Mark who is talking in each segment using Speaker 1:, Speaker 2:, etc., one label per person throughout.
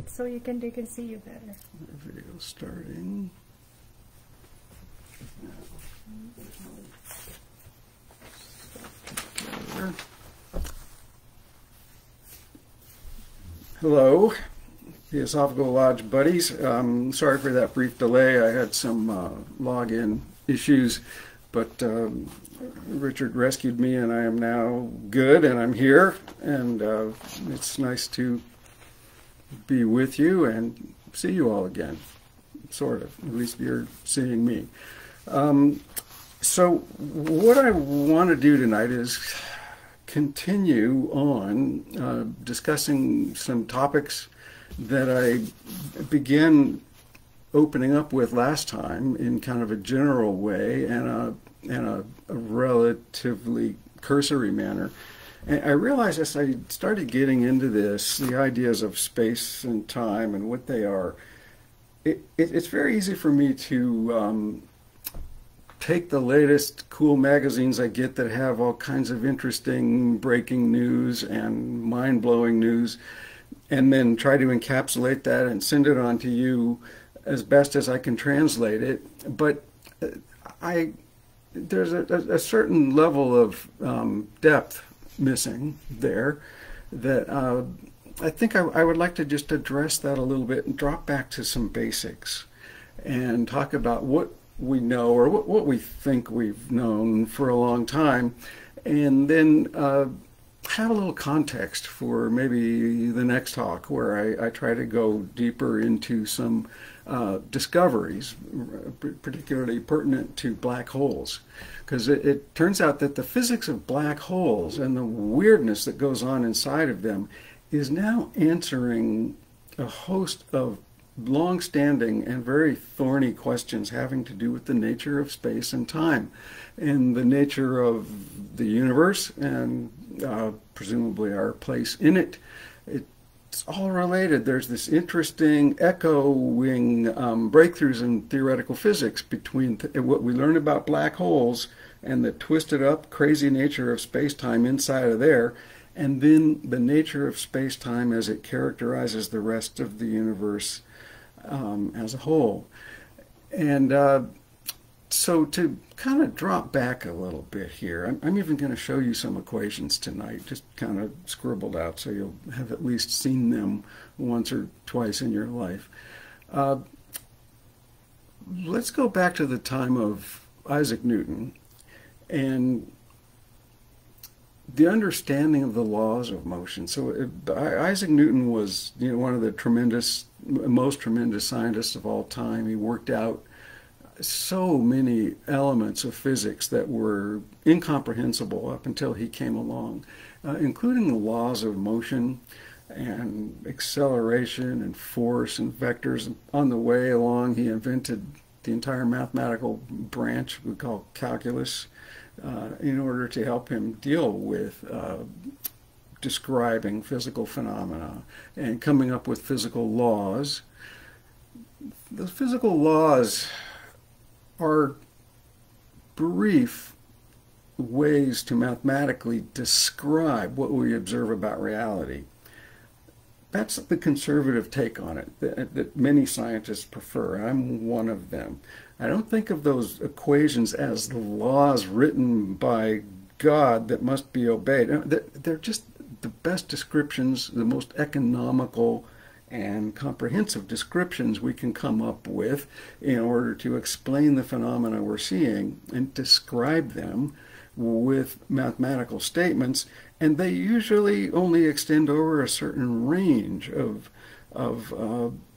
Speaker 1: so they can see you better.
Speaker 2: Video starting. Hello, Theosophical Lodge buddies. Sorry for that brief delay. I had some login issues, but Richard rescued me and I am now good and I'm here, and it's nice to be with you and see you all again, sort of. At least you're seeing me. So what I want to do tonight is continue on discussing some topics that I began opening up with last time in kind of a general way and a relatively cursory manner. And I realized as I started getting into this, the ideas of space and time and what they are, it's very easy for me to take the latest cool magazines I get that have all kinds of interesting breaking news and mind-blowing news, and then try to encapsulate that and send it on to you as best as I can translate it. But there's a certain level of depth missing there that I think I would like to just address that a little bit and drop back to some basics and talk about what we know or what we think we've known for a long time, and then have a little context for maybe the next talk where I try to go deeper into some discoveries, particularly pertinent to black holes. Because it turns out that the physics of black holes and the weirdness that goes on inside of them is now answering a host of long-standing and very thorny questions having to do with the nature of space and time and the nature of the universe and presumably our place in it. It's all related. There's this interesting echoing breakthroughs in theoretical physics between what we learn about black holes and the twisted up crazy nature of space-time inside of there, and then the nature of space-time as it characterizes the rest of the universe as a whole. And so to kind of drop back a little bit here, I'm even going to show you some equations tonight, just kind of scribbled out so you'll have at least seen them once or twice in your life. Let's go back to the time of Isaac Newton and the understanding of the laws of motion. So Isaac Newton was, one of the most tremendous scientists of all time. He worked out so many elements of physics that were incomprehensible up until he came along, including the laws of motion and acceleration and force and vectors. And on the way along, he invented the entire mathematical branch we call calculus, in order to help him deal with describing physical phenomena and coming up with physical laws. The physical laws are brief ways to mathematically describe what we observe about reality. That's the conservative take on it that many scientists prefer. I'm one of them. I don't think of those equations as the laws written by God that must be obeyed. They're just the best descriptions, the most economical and comprehensive descriptions we can come up with in order to explain the phenomena we're seeing and describe them with mathematical statements. And they usually only extend over a certain range of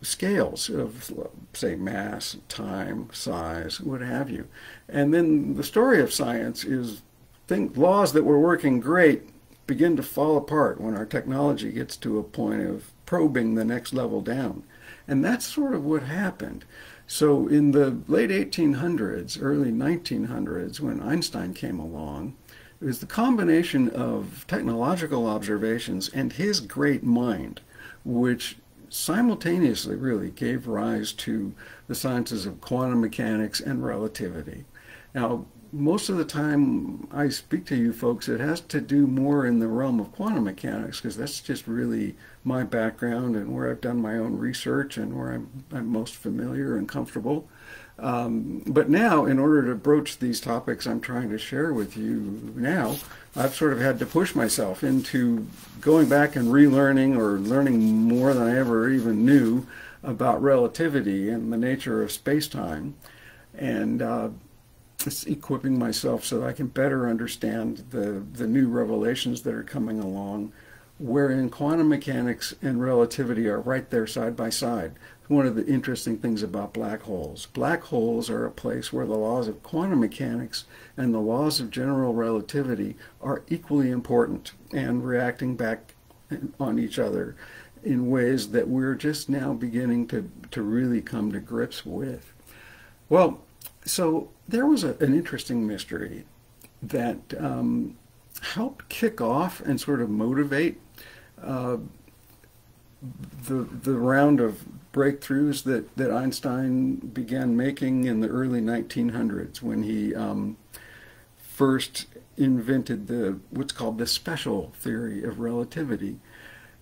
Speaker 2: scales of, say, mass, time, size, what have you. And then the story of science is laws that were working great begin to fall apart when our technology gets to a point of probing the next level down. And that's sort of what happened. So in the late 1800s, early 1900s, when Einstein came along, it was the combination of technological observations and his great mind, which simultaneously really gave rise to the sciences of quantum mechanics and relativity. Now, most of the time I speak to you folks, it has to do more in the realm of quantum mechanics, because that's just really my background and where I've done my own research and where I'm most familiar and comfortable. But now, in order to broach these topics I'm trying to share with you now, I've sort of had to push myself into going back and relearning or learning more than I ever even knew about relativity and the nature of space-time. And it's equipping myself so that I can better understand the new revelations that are coming along, wherein quantum mechanics and relativity are right there side by side. One of the interesting things about black holes. Black holes are a place where the laws of quantum mechanics and the laws of general relativity are equally important and reacting back on each other in ways that we're just now beginning to really come to grips with. Well, so there was an interesting mystery that helped kick off and sort of motivate the round of breakthroughs that Einstein began making in the early 1900s when he first invented what's called the special theory of relativity.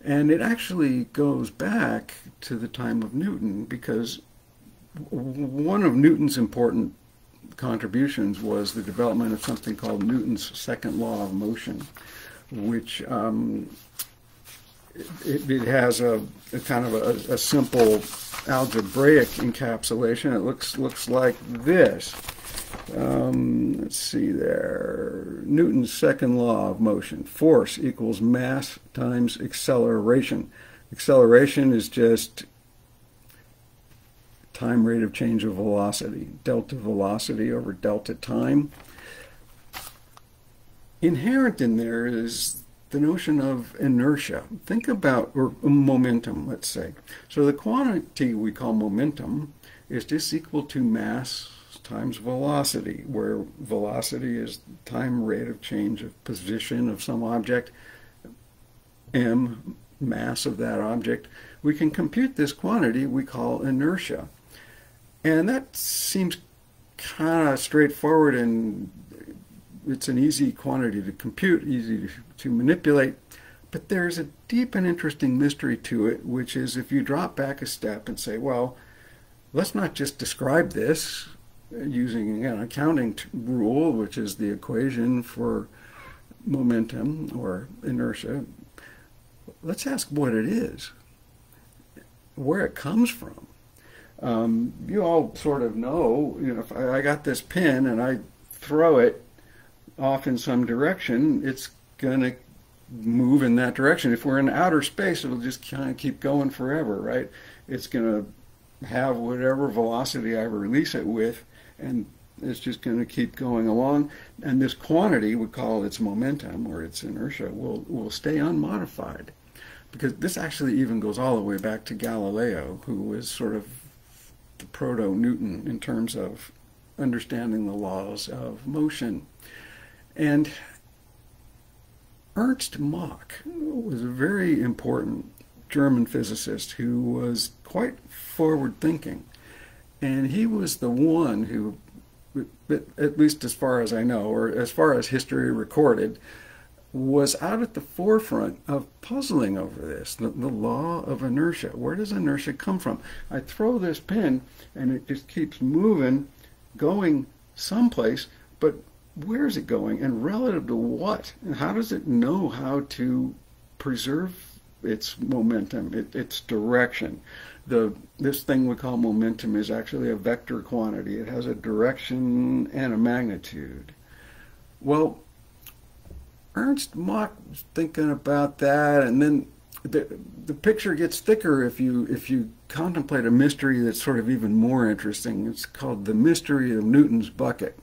Speaker 2: And it actually goes back to the time of Newton, because one of Newton's important contributions was the development of something called Newton's second law of motion, which it has a kind of a simple algebraic encapsulation. It looks like this. Let's see there. Newton's second law of motion. Force equals mass times acceleration. Acceleration is just time rate of change of velocity. Delta velocity over delta time. Inherent in there is the notion of inertia. Think about, or momentum, let's say. So the quantity we call momentum is just equal to mass times velocity, where velocity is time rate of change of position of some object, m, mass of that object. We can compute this quantity we call inertia. And that seems kind of straightforward, and it's an easy quantity to compute, easy to manipulate. But there's a deep and interesting mystery to it, which is if you drop back a step and say, well, let's not just describe this using an accounting rule, which is the equation for momentum or inertia. Let's ask what it is, where it comes from. You all sort of know, if I got this pin and I throw it off in some direction, it's going to move in that direction. If we're in outer space, it'll just kind of keep going forever, right? It's going to have whatever velocity I release it with, and it's just going to keep going along. And this quantity, we call its momentum or its inertia, will stay unmodified. Because this actually even goes all the way back to Galileo, who was sort of the proto-Newton in terms of understanding the laws of motion. And Ernst Mach was a very important German physicist who was quite forward-thinking. And he was the one who, at least as far as I know, or as far as history recorded, was out at the forefront of puzzling over this, the law of inertia. Where does inertia come from? I throw this pin and it just keeps moving, going someplace, but where is it going and relative to what? And how does it know how to preserve its momentum, its direction? This thing we call momentum is actually a vector quantity. It has a direction and a magnitude. Well, Ernst Mach was thinking about that, and then the picture gets thicker if you contemplate a mystery that's sort of even more interesting. It's called the mystery of Newton's bucket.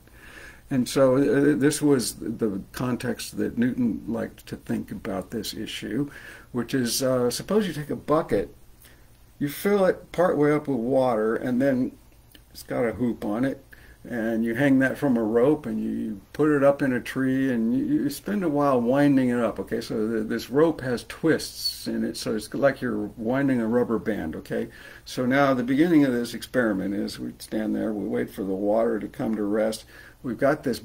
Speaker 2: And so this was the context that Newton liked to think about this issue, which is suppose you take a bucket, you fill it partway up with water, and then it's got a hoop on it, and you hang that from a rope, and you put it up in a tree, and you spend a while winding it up, okay? So this rope has twists in it, so it's like you're winding a rubber band, okay? So now the beginning of this experiment is we stand there, we wait for the water to come to rest. We've got this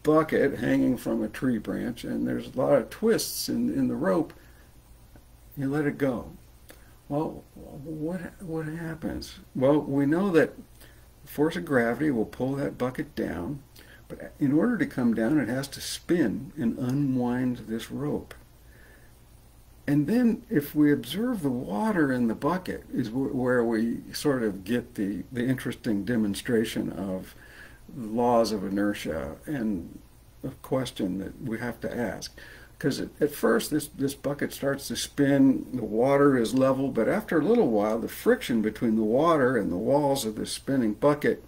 Speaker 2: bucket hanging from a tree branch and there's a lot of twists in the rope, you let it go. Well, what happens? Well, we know that the force of gravity will pull that bucket down, but in order to come down, it has to spin and unwind this rope. And then if we observe the water in the bucket is where we sort of get the interesting demonstration of laws of inertia and a question that we have to ask. Because at first this bucket starts to spin, the water is level, but after a little while the friction between the water and the walls of this spinning bucket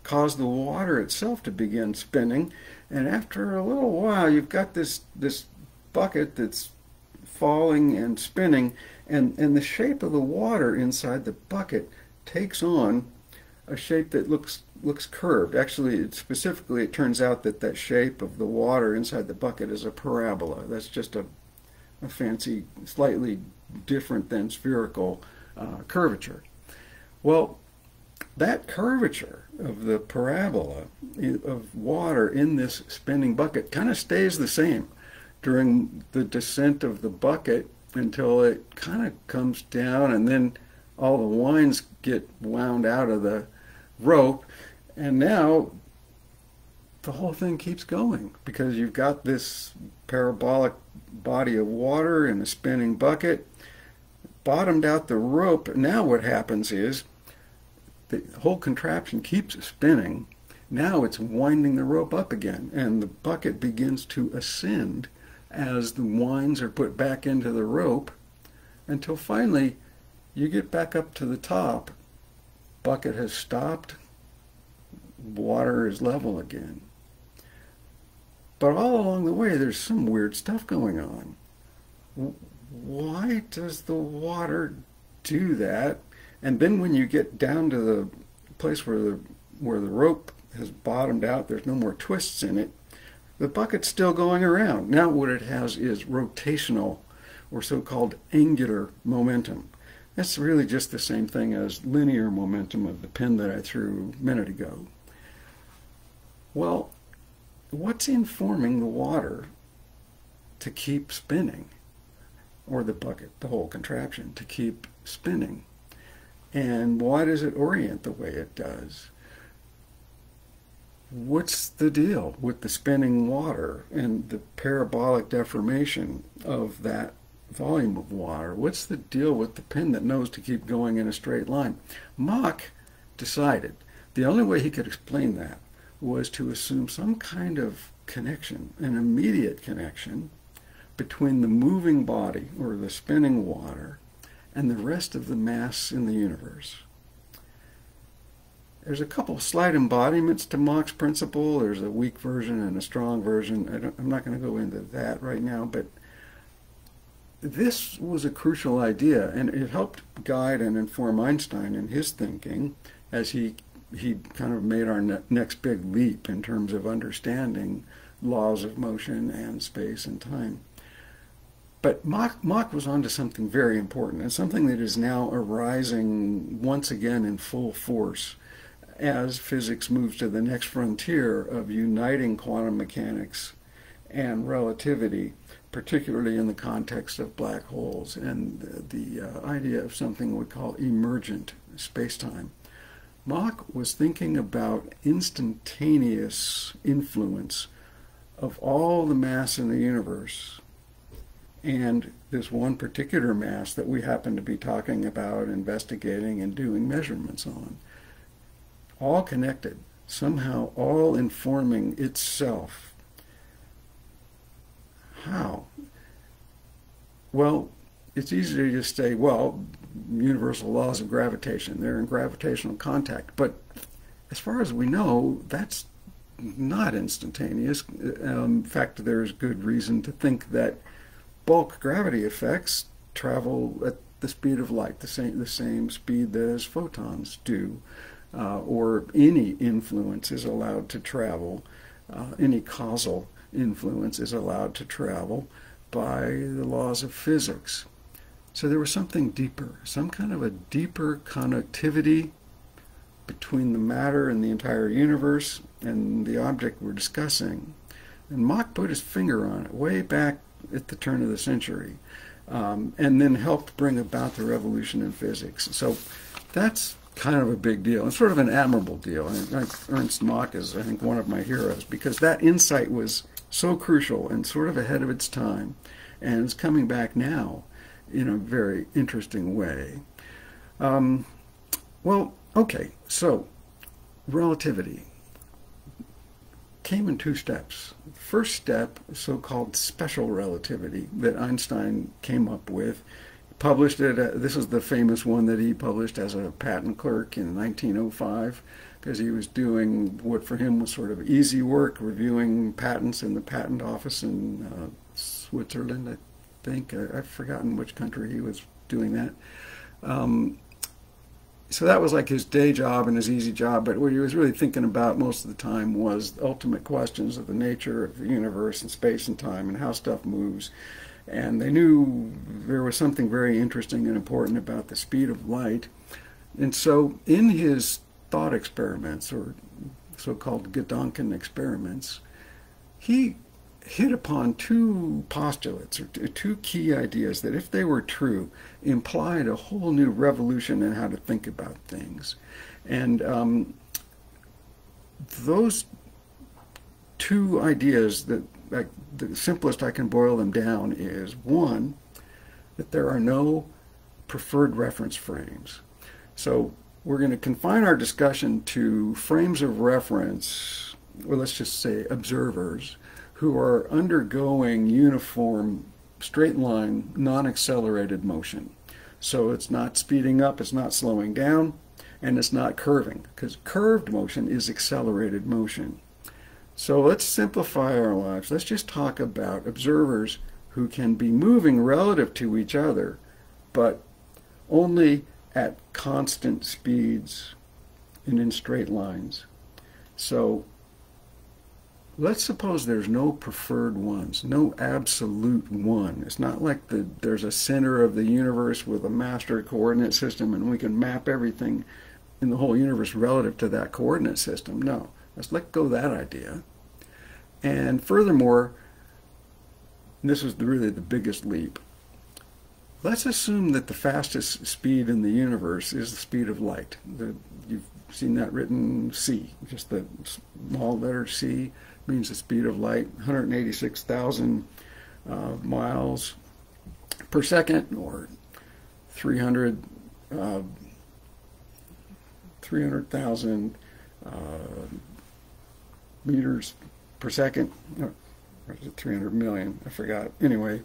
Speaker 2: cause the water itself to begin spinning, and after a little while you've got this bucket that's falling and spinning, and the shape of the water inside the bucket takes on a shape that looks curved. Actually, specifically, it turns out that shape of the water inside the bucket is a parabola. That's just a fancy, slightly different than spherical curvature. Well, that curvature of the parabola of water in this spinning bucket kind of stays the same during the descent of the bucket until it kind of comes down, and then all the winds get wound out of the rope, and now the whole thing keeps going because you've got this parabolic body of water in a spinning bucket, bottomed out the rope. Now what happens is the whole contraption keeps spinning. Now it's winding the rope up again, and the bucket begins to ascend as the winds are put back into the rope until finally you get back up to the top. Bucket has stopped, water is level again. But all along the way there's some weird stuff going on. Why does the water do that? And then when you get down to the place where the rope has bottomed out, there's no more twists in it, the bucket's still going around. Now what it has is rotational or so-called angular momentum. That's really just the same thing as linear momentum of the pin that I threw a minute ago. Well, what's informing the water to keep spinning, or the bucket, the whole contraption, to keep spinning? And why does it orient the way it does? What's the deal with the spinning water and the parabolic deformation of that volume of water? What's the deal with the pin that knows to keep going in a straight line? Mach decided the only way he could explain that was to assume some kind of connection, an immediate connection, between the moving body, or the spinning water, and the rest of the mass in the universe. There's a couple slight embodiments to Mach's principle. There's a weak version and a strong version. I'm not going to go into that right now, but this was a crucial idea, and it helped guide and inform Einstein in his thinking as he kind of made our next big leap in terms of understanding laws of motion and space and time. But Mach was onto something very important, and something that is now arising once again in full force as physics moves to the next frontier of uniting quantum mechanics and relativity, particularly in the context of black holes and the idea of something we call emergent spacetime. Mach was thinking about instantaneous influence of all the mass in the universe and this one particular mass that we happen to be talking about, investigating, and doing measurements on. All connected, somehow all informing itself. How? Well, it's easy to just say, well, universal laws of gravitation, they're in gravitational contact. But as far as we know, that's not instantaneous. In fact, there's good reason to think that bulk gravity effects travel at the speed of light, the same speed as photons do, or any influence is allowed to travel, any causal influence is allowed to travel by the laws of physics. So there was something deeper, some kind of a deeper connectivity between the matter and the entire universe and the object we're discussing. And Mach put his finger on it way back at the turn of the century, and then helped bring about the revolution in physics. So that's kind of a big deal. It's sort of an admirable deal. And Ernst Mach is, I think, one of my heroes, because that insight was so crucial and sort of ahead of its time, and it's coming back now in a very interesting way. Well, okay, so relativity came in two steps. The first step, so-called special relativity, that Einstein came up with. He published it, this is the famous one that he published as a patent clerk in 1905, because he was doing what for him was sort of easy work, reviewing patents in the patent office in Switzerland, I think. I've forgotten which country he was doing that. So that was like his day job and his easy job, but what he was really thinking about most of the time was the ultimate questions of the nature of the universe and space and time and how stuff moves. And they knew there was something very interesting and important about the speed of light. And so in his thought experiments, or so-called Gedanken experiments, he hit upon two postulates, or two key ideas that, if they were true, implied a whole new revolution in how to think about things. And those two ideas, that the simplest I can boil them down is, one, that there are no preferred reference frames. So we're going to confine our discussion to frames of reference, or let's just say observers, who are undergoing uniform, straight line, non-accelerated motion. So it's not speeding up, it's not slowing down, and it's not curving, because curved motion is accelerated motion. So let's simplify our lives. Let's just talk about observers who can be moving relative to each other, but only at constant speeds and in straight lines. So let's suppose there's no preferred ones, no absolute one. It's not like there's a center of the universe with a master coordinate system and we can map everything in the whole universe relative to that coordinate system. No, let's let go of that idea. And furthermore, this is really the biggest leap. Let's assume that the fastest speed in the universe is the speed of light. You've seen that written C, just the small letter C means the speed of light, 186,000 miles per second, or 300,000 meters per second. Or is it 300 million? I forgot. Anyway,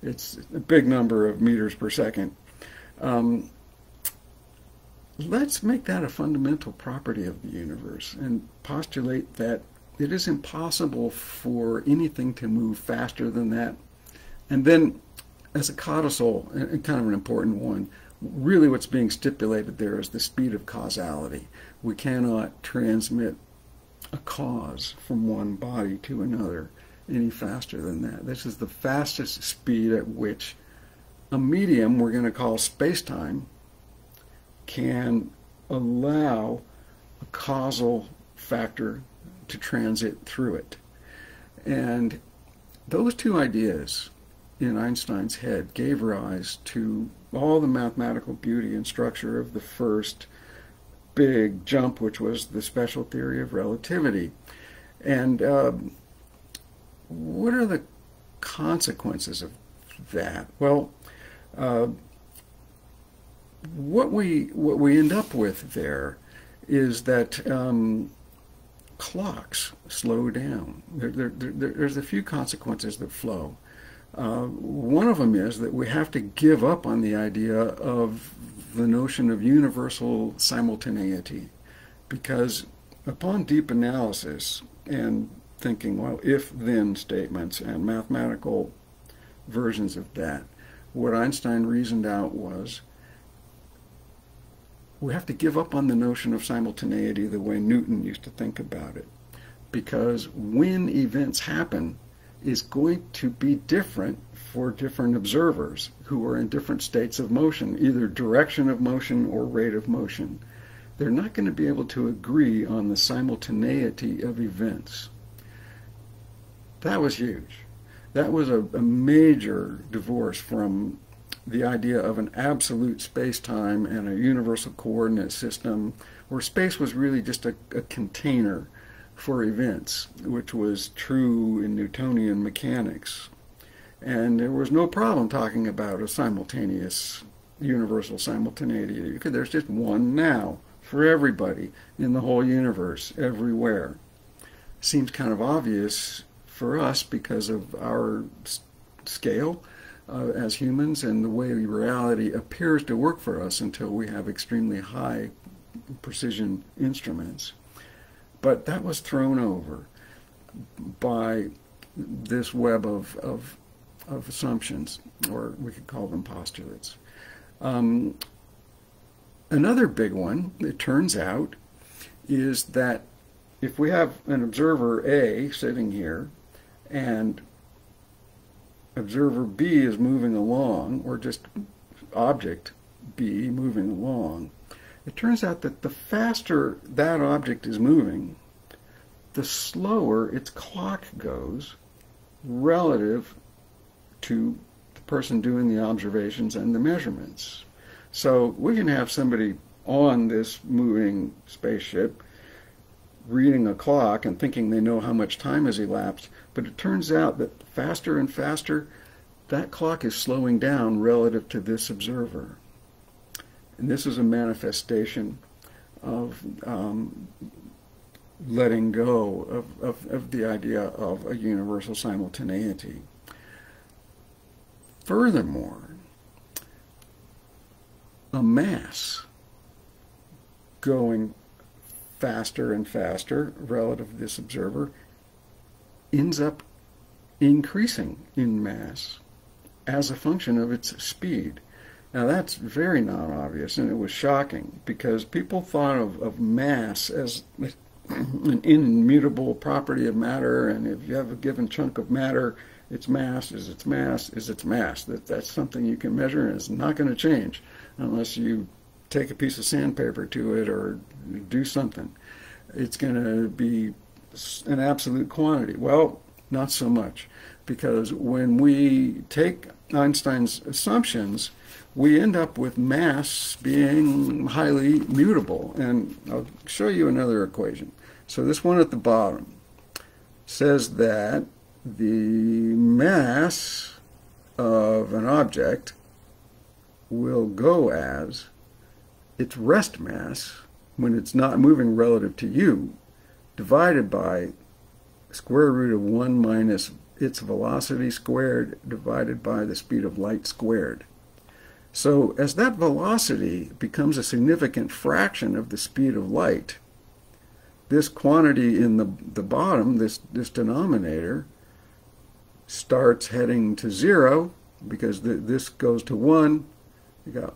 Speaker 2: it's a big number of meters per second. Let's make that a fundamental property of the universe and postulate that it is impossible for anything to move faster than that. And then, as a codicil, and kind of an important one, really what's being stipulated there is the speed of causality. We cannot transmit a cause from one body to another any faster than that. This is the fastest speed at which a medium we're going to call space-time can allow a causal factor to transit through it. And those two ideas in Einstein's head gave rise to all the mathematical beauty and structure of the first big jump, which was the special theory of relativity. And what are the consequences of that? Well, what we end up with there is that clocks slow down. There's a few consequences that flow. One of them is that we have to give up on the idea of the notion of universal simultaneity, because upon deep analysis and thinking, well, if-then statements and mathematical versions of that, what Einstein reasoned out was we have to give up on the notion of simultaneity the way Newton used to think about it, because when events happen is going to be different for different observers who are in different states of motion, either direction of motion or rate of motion. they're not going to be able to agree on the simultaneity of events. That was huge. That was a major divorce from the idea of an absolute space-time and a universal coordinate system, where space was really just a container for events, which was true in Newtonian mechanics. And there was no problem talking about a simultaneous, universal simultaneity. There's just one now for everybody in the whole universe, everywhere. Seems kind of obvious for us because of our scale as humans and the way reality appears to work for us until we have extremely high precision instruments. But that was thrown over by this web of assumptions, or we could call them postulates. Another big one, it turns out, is that if we have an observer A sitting here and observer B is moving along, or just object B moving along, it turns out that the faster that object is moving, the slower its clock goes relative to the person doing the observations and the measurements. So we can have somebody on this moving spaceship reading a clock and thinking they know how much time has elapsed, but it turns out that faster and faster, that clock is slowing down relative to this observer. And this is a manifestation of letting go of the idea of a universal simultaneity. Furthermore, a mass going faster and faster relative to this observer ends up increasing in mass as a function of its speed. Now that's very non-obvious, and it was shocking because people thought of mass as an immutable property of matter, and if you have a given chunk of matter, its mass is its mass is its mass. That's something you can measure, and it's not going to change unless you take a piece of sandpaper to it or do something. It's going to be an absolute quantity. Well, not so much, because when we take Einstein's assumptions, we end up with mass being highly mutable. And I'll show you another equation. So this one at the bottom says that the mass of an object will go as its rest mass when it's not moving relative to you, divided by square root of 1 minus its velocity squared divided by the speed of light squared. So as that velocity becomes a significant fraction of the speed of light, this quantity in the bottom, this denominator, starts heading to 0 because this goes to 1. You got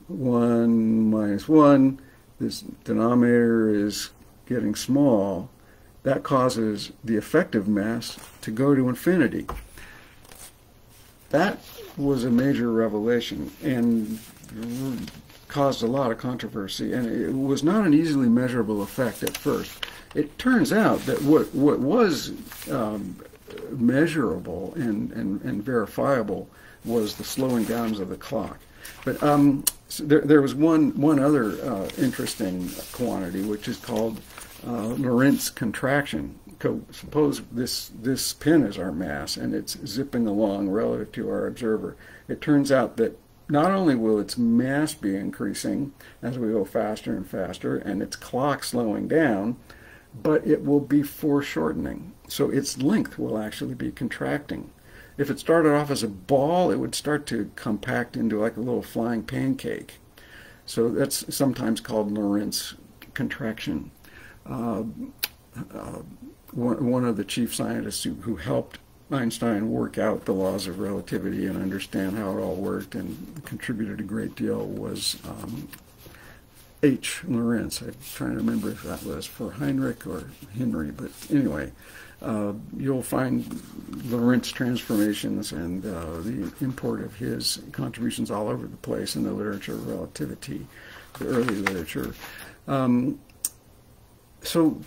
Speaker 2: 1 minus 1. This denominator is getting small. That causes the effective mass to go to infinity. That was a major revelation and caused a lot of controversy, and it was not an easily measurable effect at first. It turns out that what was measurable and verifiable was the slowing downs of the clock. But so there was one other interesting quantity, which is called Lorentz contraction. Suppose this pin is our mass and it's zipping along relative to our observer. It turns out that not only will its mass be increasing as we go faster and faster and its clock slowing down, but it will be foreshortening. So its length will actually be contracting. If it started off as a ball, it would start to compact into like a little flying pancake. So that's sometimes called Lorentz contraction. One of the chief scientists who helped Einstein work out the laws of relativity and understand how it all worked and contributed a great deal was H. Lorentz. I'm trying to remember if that was for Heinrich or Henry, but anyway, you'll find Lorentz transformations and the import of his contributions all over the place in the literature of relativity, the early literature. So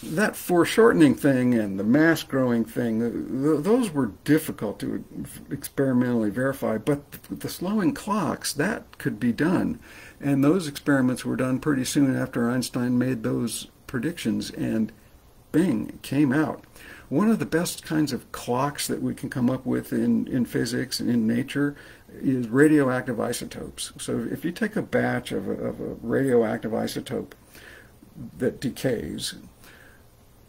Speaker 2: that foreshortening thing and the mass growing thing, those were difficult to experimentally verify, but the slowing clocks, that could be done. And those experiments were done pretty soon after Einstein made those predictions, and bing, it came out. One of the best kinds of clocks that we can come up with in physics and in nature is radioactive isotopes. So if you take a batch of a radioactive isotope that decays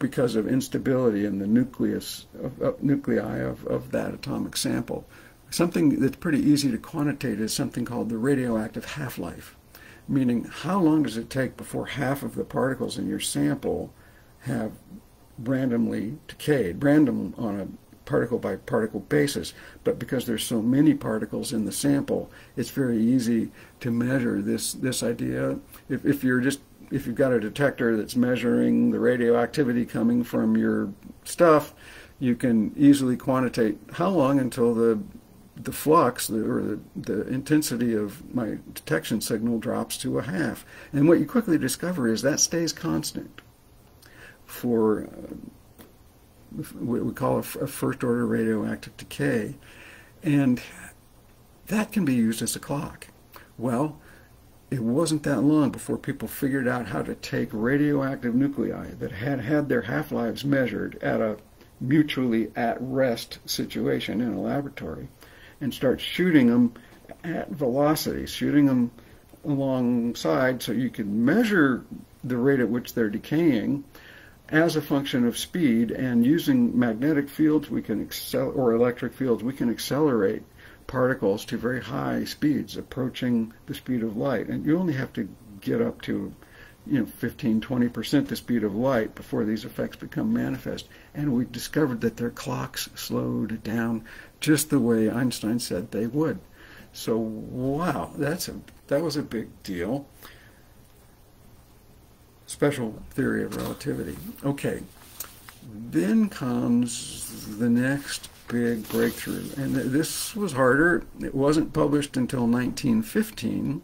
Speaker 2: because of instability in the nuclei of that atomic sample, something that's pretty easy to quantitate is something called the radioactive half-life, meaning how long does it take before half of the particles in your sample have randomly decayed, random on a particle-by-particle basis, but because there's so many particles in the sample, it's very easy to measure this idea. If you've got a detector that's measuring the radioactivity coming from your stuff, you can easily quantitate how long until the flux or the intensity of my detection signal drops to a half. And what you quickly discover is that stays constant for what we call a first-order radioactive decay. And that can be used as a clock. Well, it wasn't that long before people figured out how to take radioactive nuclei that had their half-lives measured at a mutually at-rest situation in a laboratory and start shooting them at velocity, shooting them alongside so you can measure the rate at which they're decaying as a function of speed, and using magnetic fields we can or electric fields, we can accelerate particles to very high speeds, approaching the speed of light. And you only have to get up to 15–20% the speed of light before these effects become manifest. And we discovered that their clocks slowed down just the way Einstein said they would. So wow, that was a big deal. Special theory of relativity. Okay, then comes the next big breakthrough, and this was harder. It wasn't published until 1915,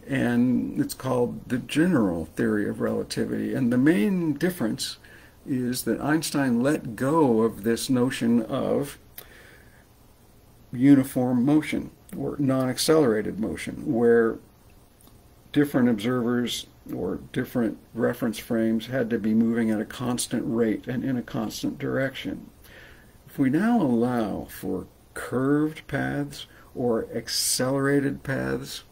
Speaker 2: and it's called the general theory of relativity. And the main difference is that Einstein let go of this notion of uniform motion or non-accelerated motion, where different observers or different reference frames had to be moving at a constant rate and in a constant direction. If we now allow for curved paths or accelerated paths,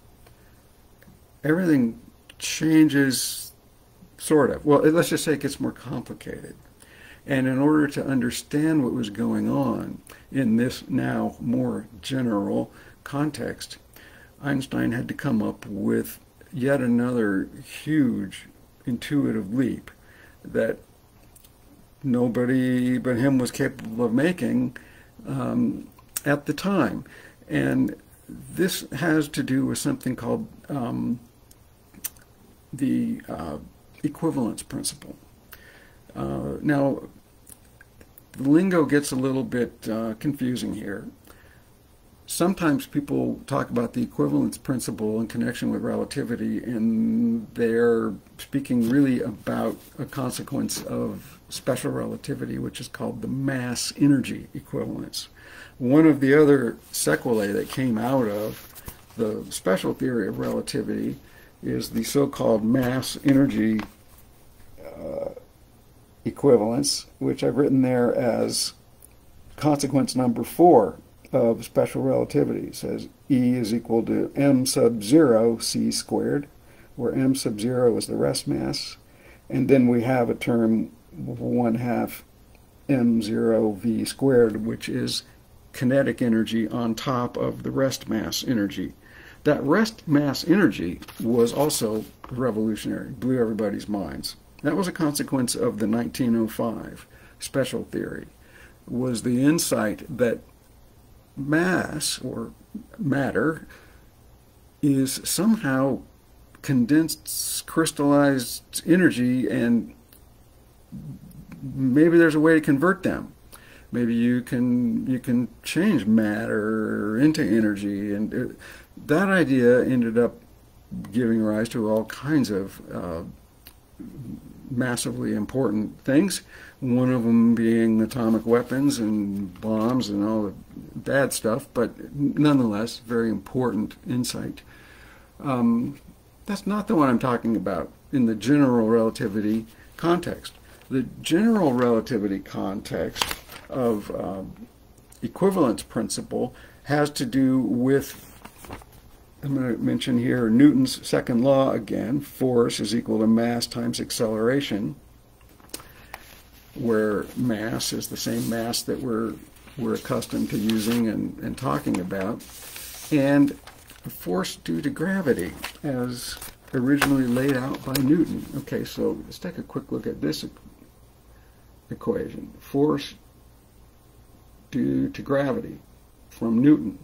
Speaker 2: everything changes, sort of. Well, let's just say it gets more complicated. And in order to understand what was going on in this now more general context, Einstein had to come up with yet another huge intuitive leap that nobody but him was capable of making at the time. And this has to do with something called the equivalence principle. Now, the lingo gets a little bit confusing here. Sometimes people talk about the equivalence principle in connection with relativity, and they're speaking really about a consequence of special relativity, which is called the mass-energy equivalence. One of the other sequelae that came out of the special theory of relativity is the so-called mass-energy equivalence, which I've written there as consequence number 4 of special relativity. It says E is equal to m sub 0 c squared, where m sub 0 is the rest mass, and then we have a term 1/2 m0 v squared, which is kinetic energy on top of the rest mass energy. That rest mass energy was also revolutionary, blew everybody's minds. That was a consequence of the 1905 special theory, was the insight that mass, or matter, is somehow condensed crystallized energy, and maybe there's a way to convert them. Maybe you can change matter into energy, and that idea ended up giving rise to all kinds of massively important things. One of them being atomic weapons and bombs and all the bad stuff, but nonetheless, very important insight. That's not the one I'm talking about in the general relativity context. The general relativity context of equivalence principle has to do with, I'm going to mention here Newton's second law again. Force is equal to mass times acceleration, where mass is the same mass that we're accustomed to using and talking about, and force due to gravity as originally laid out by Newton. Okay, so let's take a quick look at this equation. Force due to gravity from Newton.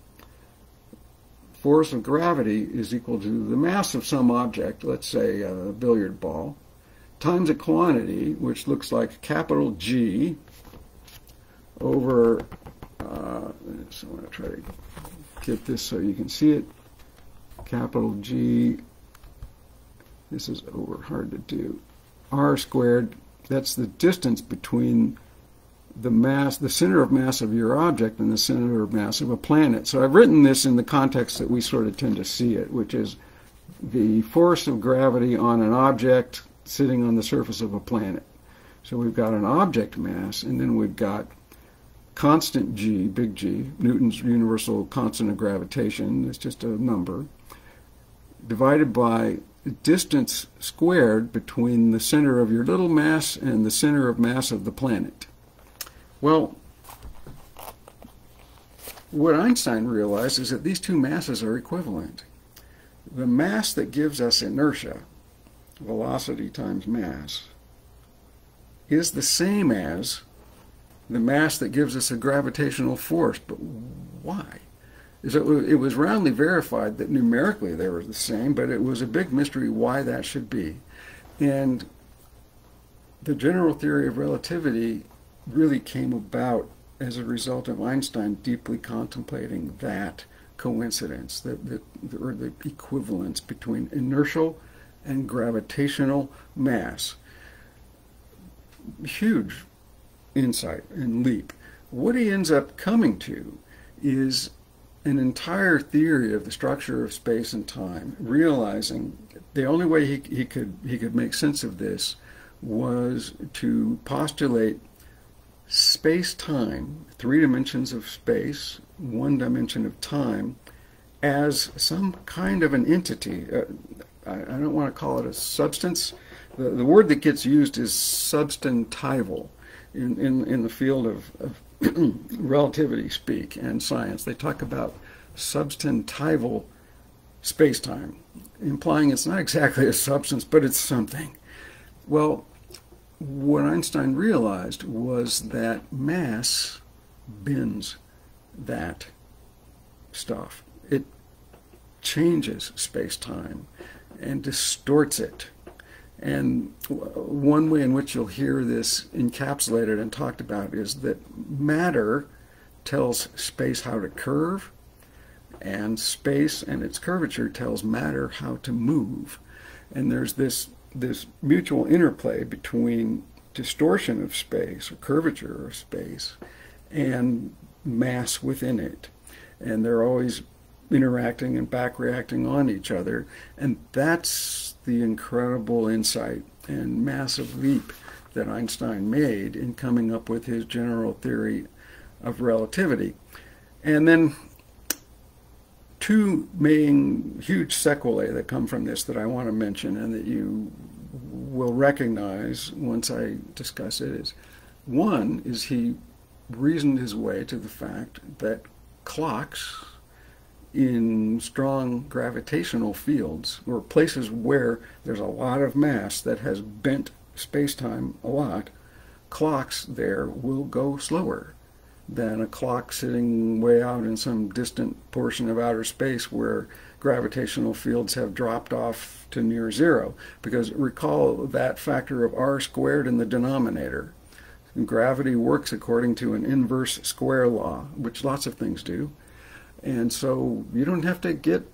Speaker 2: Force of gravity is equal to the mass of some object, let's say a billiard ball, times a quantity, which looks like capital G, over, so I'm going to try to get this so you can see it, capital G, this is hard to do, R squared, that's the distance between the mass, the center of mass of your object and the center of mass of a planet. So I've written this in the context that we sort of tend to see it, which is the force of gravity on an object sitting on the surface of a planet. So we've got an object mass, and then we've got constant G, big G, Newton's universal constant of gravitation, it's just a number, divided by distance squared between the center of your little mass and the center of mass of the planet. Well, what Einstein realized is that these two masses are equivalent. The mass that gives us inertia, velocity times mass, is the same as the mass that gives us a gravitational force. But why? It was roundly verified that numerically they were the same, but it was a big mystery why that should be. And the general theory of relativity really came about as a result of Einstein deeply contemplating that coincidence, or the equivalence between inertial and gravitational mass. Huge insight and leap. What he ends up coming to is an entire theory of the structure of space and time, realizing the only way he could make sense of this was to postulate space-time, 3 dimensions of space, 1 dimension of time, as some kind of an entity. I don't want to call it a substance. The word that gets used is substantival in the field of relativity speak and science. They talk about substantival space-time, implying it's not exactly a substance, but it's something. Well, what Einstein realized was that mass bends that stuff. It changes space-time and distorts it. And one way in which you'll hear this encapsulated and talked about is that matter tells space how to curve, and space and its curvature tells matter how to move. And there's this mutual interplay between distortion of space or curvature of space and mass within it. And they're always interacting and back reacting on each other. And that's the incredible insight and massive leap that Einstein made in coming up with his general theory of relativity. And then two main huge sequelae that come from this that I want to mention and that you will recognize once I discuss it is, one is he reasoned his way to the fact that clocks in strong gravitational fields, or places where there's a lot of mass that has bent space-time a lot, clocks there will go slower than a clock sitting way out in some distant portion of outer space where gravitational fields have dropped off to near zero. Because recall that factor of r squared in the denominator. Gravity works according to an inverse square law, which lots of things do. And so you don't have to get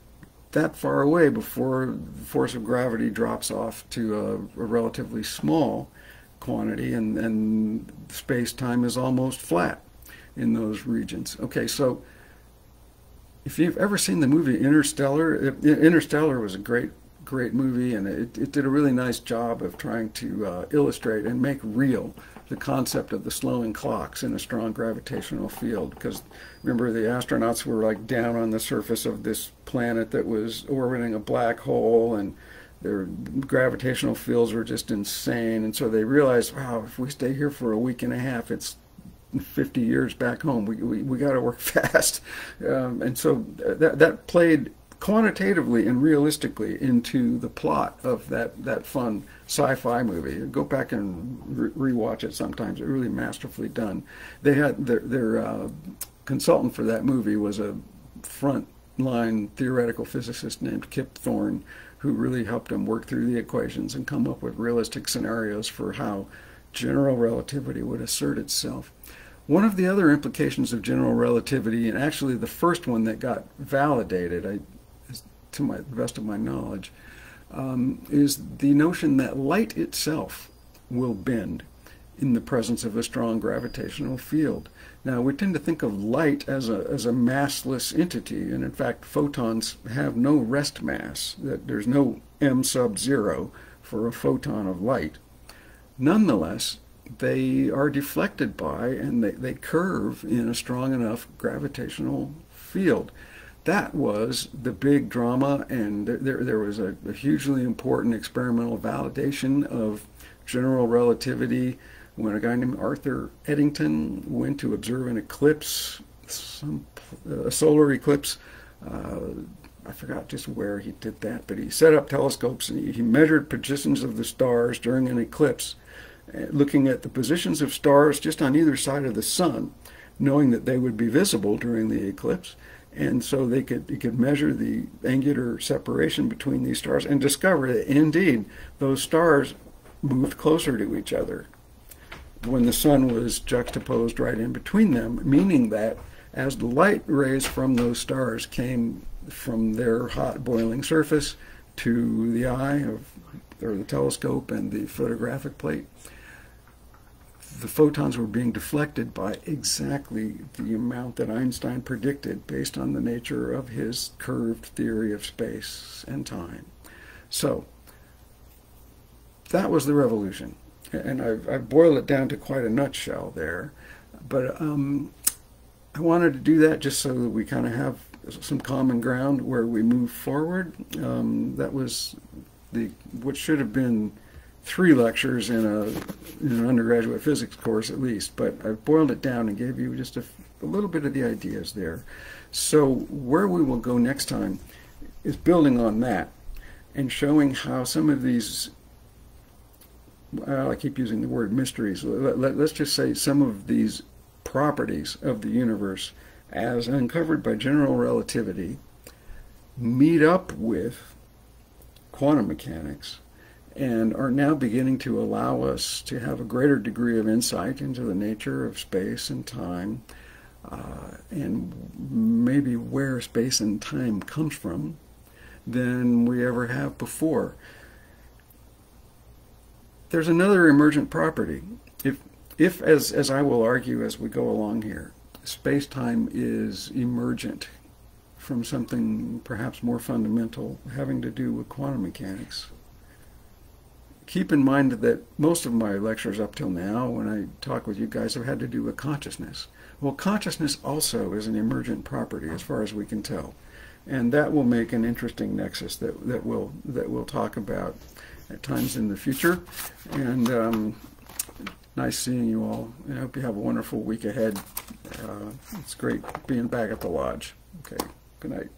Speaker 2: that far away before the force of gravity drops off to a relatively small quantity, and space-time is almost flat in those regions. Okay, so if you've ever seen the movie Interstellar, Interstellar was a great movie, and it did a really nice job of trying to illustrate and make real the concept of the slowing clocks in a strong gravitational field. Because remember, the astronauts were like down on the surface of this planet that was orbiting a black hole, and their gravitational fields were just insane, and so they realized, wow, if we stay here for a week and a half, it's 50 years back home. We got to work fast. And so that played quantitatively and realistically into the plot of that fun sci-fi movie. Go back and rewatch it sometimes. It's really masterfully done. They had their consultant for that movie was a front-line theoretical physicist named Kip Thorne, who really helped them work through the equations and come up with realistic scenarios for how general relativity would assert itself. One of the other implications of general relativity, and actually the first one that got validated, to the best of my knowledge, is the notion that light itself will bend in the presence of a strong gravitational field. Now, we tend to think of light as a massless entity, and in fact, photons have no rest mass. That there's no m sub 0 for a photon of light. Nonetheless, they are deflected by, and they curve in a strong enough gravitational field. That was the big drama, and there was a hugely important experimental validation of general relativity when a guy named Arthur Eddington went to observe an eclipse, a solar eclipse. I forgot just where he did that, but he set up telescopes and he measured positions of the stars during an eclipse, looking at the positions of stars just on either side of the sun, knowing that they would be visible during the eclipse. And so he could measure the angular separation between these stars and discover that indeed those stars moved closer to each other when the sun was juxtaposed right in between them, meaning that as the light rays from those stars came from their hot boiling surface to the eye or the telescope and the photographic plate, the photons were being deflected by exactly the amount that Einstein predicted based on the nature of his curved theory of space and time. So that was the revolution. And I've boiled it down to quite a nutshell there. But I wanted to do that just so that we kind of have some common ground where we move forward. That was what should have been 3 lectures in an undergraduate physics course at least, but I've boiled it down and gave you just a little bit of the ideas there. So where we will go next time is building on that and showing how some of these, well, I keep using the word mysteries, let's just say some of these properties of the universe as uncovered by general relativity meet up with quantum mechanics and are now beginning to allow us to have a greater degree of insight into the nature of space and time, and maybe where space and time comes from than we ever have before. There's another emergent property. If as I will argue as we go along here, space-time is emergent from something perhaps more fundamental having to do with quantum mechanics, keep in mind that most of my lectures up till now, when I talk with you guys, have had to do with consciousness. Well, consciousness also is an emergent property as far as we can tell. And that will make an interesting nexus that we'll talk about at times in the future. And nice seeing you all. I hope you have a wonderful week ahead. It's great being back at the lodge. Okay, good night.